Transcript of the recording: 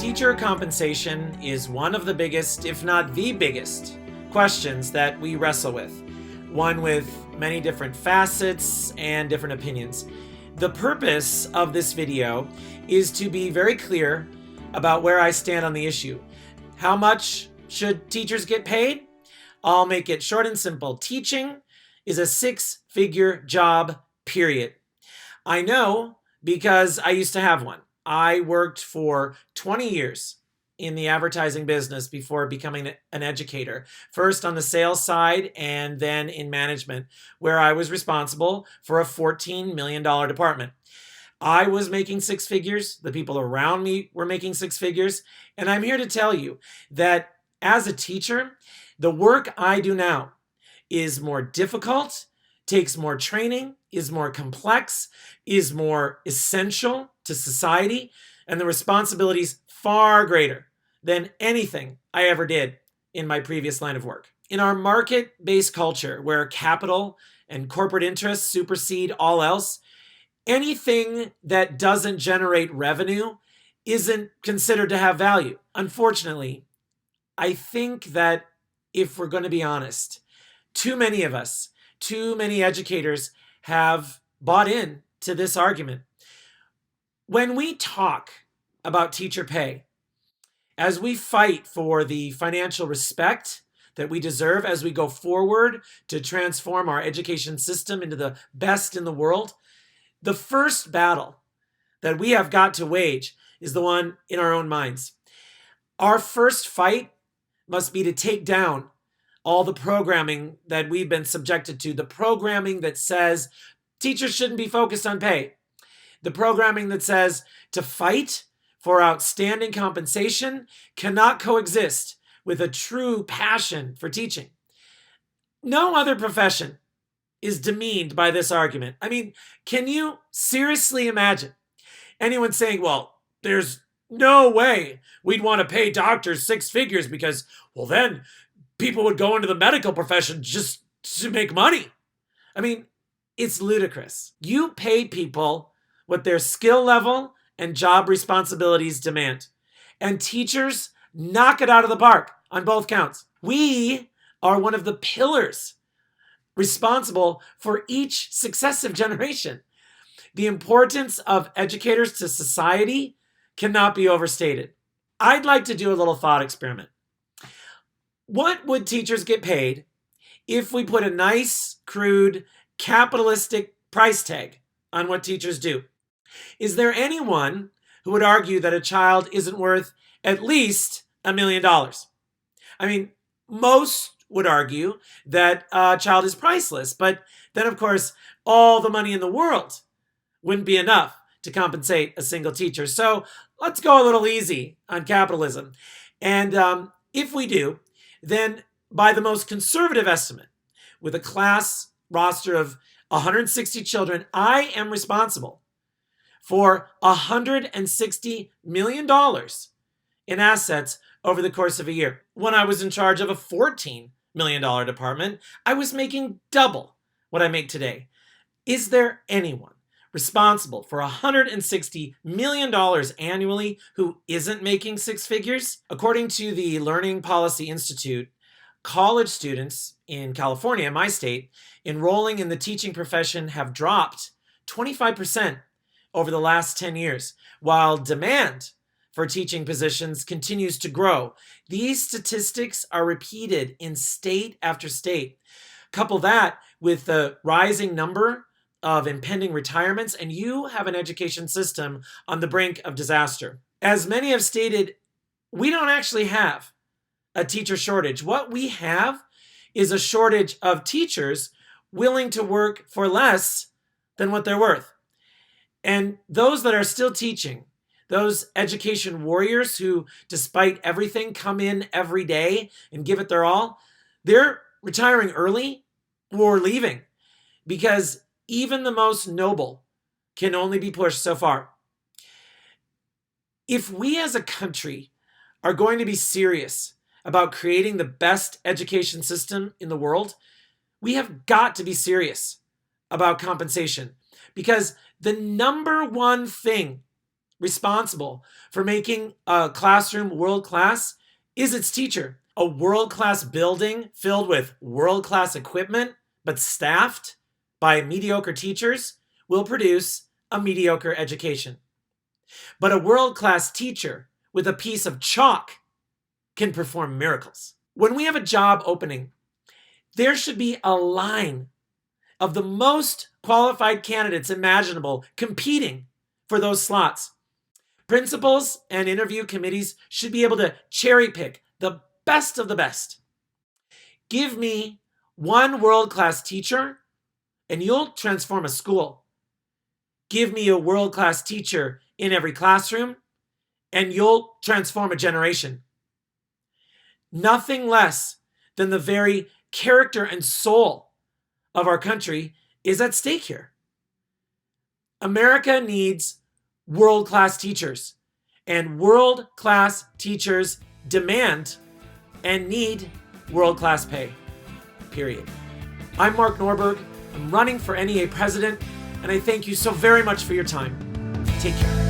Teacher compensation is one of the biggest, if not the biggest, questions that we wrestle with. One with many different facets and different opinions. The purpose of this video is to be very clear about where I stand on the issue. How much should teachers get paid? I'll make it short and simple. Teaching is a six-figure job, period. I know because I used to have one. I worked for 20 years in the advertising business before becoming an educator. First on the sales side and then in management, where I was responsible for a $14 million department. I was making six figures. The people around me were making six figures. And I'm here to tell you that as a teacher, the work I do now is more difficult, takes more training, is more complex, is more essential to society, and the responsibilities far greater than anything I ever did in my previous line of work. In our market-based culture, where capital and corporate interests supersede all else, anything that doesn't generate revenue isn't considered to have value. Unfortunately, I think that if we're going to be honest, too many of us, too many educators have bought in to this argument. When we talk about teacher pay, as we fight for the financial respect that we deserve as we go forward to transform our education system into the best in the world, the first battle that we have got to wage is the one in our own minds. Our first fight must be to take down all the programming that we've been subjected to, the programming that says teachers shouldn't be focused on pay, the programming that says to fight for outstanding compensation cannot coexist with a true passion for teaching. No other profession is demeaned by this argument. I mean, can you seriously imagine anyone saying, well, there's no way we'd want to pay doctors six figures because, well, then people would go into the medical profession just to make money. I mean, it's ludicrous. You pay people what their skill level and job responsibilities demand. And teachers knock it out of the park on both counts. We are one of the pillars responsible for each successive generation. The importance of educators to society cannot be overstated. I'd like to do a little thought experiment. What would teachers get paid if we put a nice, crude, capitalistic price tag on what teachers do? Is there anyone who would argue that a child isn't worth at least $1 million? I mean, most would argue that a child is priceless, but then, of course, all the money in the world wouldn't be enough to compensate a single teacher. So let's go a little easy on capitalism. And if we do, then by the most conservative estimate, with a class roster of 160 children, I am responsible for $160 million in assets over the course of a year. When I was in charge of a $14 million department, I was making double what I make today. Is there anyone responsible for $160 million annually who isn't making six figures? According to the Learning Policy Institute, college students in California, my state, enrolling in the teaching profession have dropped 25% over the last 10 years, while demand for teaching positions continues to grow. These statistics are repeated in state after state. Couple that with the rising number of impending retirements, and you have an education system on the brink of disaster. As many have stated, we don't actually have a teacher shortage. What we have is a shortage of teachers willing to work for less than what they're worth. And those that are still teaching, those education warriors who, despite everything, come in every day and give it their all, they're retiring early or leaving because even the most noble can only be pushed so far. If we as a country are going to be serious about creating the best education system in the world, we have got to be serious about compensation, because the number one thing responsible for making a classroom world-class is its teacher. A world-class building filled with world-class equipment, but staffed by mediocre teachers, will produce a mediocre education. But a world-class teacher with a piece of chalk can perform miracles. When we have a job opening, there should be a line of the most qualified candidates imaginable competing for those slots. Principals and interview committees should be able to cherry pick the best of the best. Give me one world-class teacher and you'll transform a school. Give me a world-class teacher in every classroom and you'll transform a generation. Nothing less than the very character and soul of our country is at stake here. America needs world-class teachers, and world-class teachers demand and need world-class pay, period. I'm Mark Norberg. I'm running for NEA president, and I thank you so very much for your time. Take care.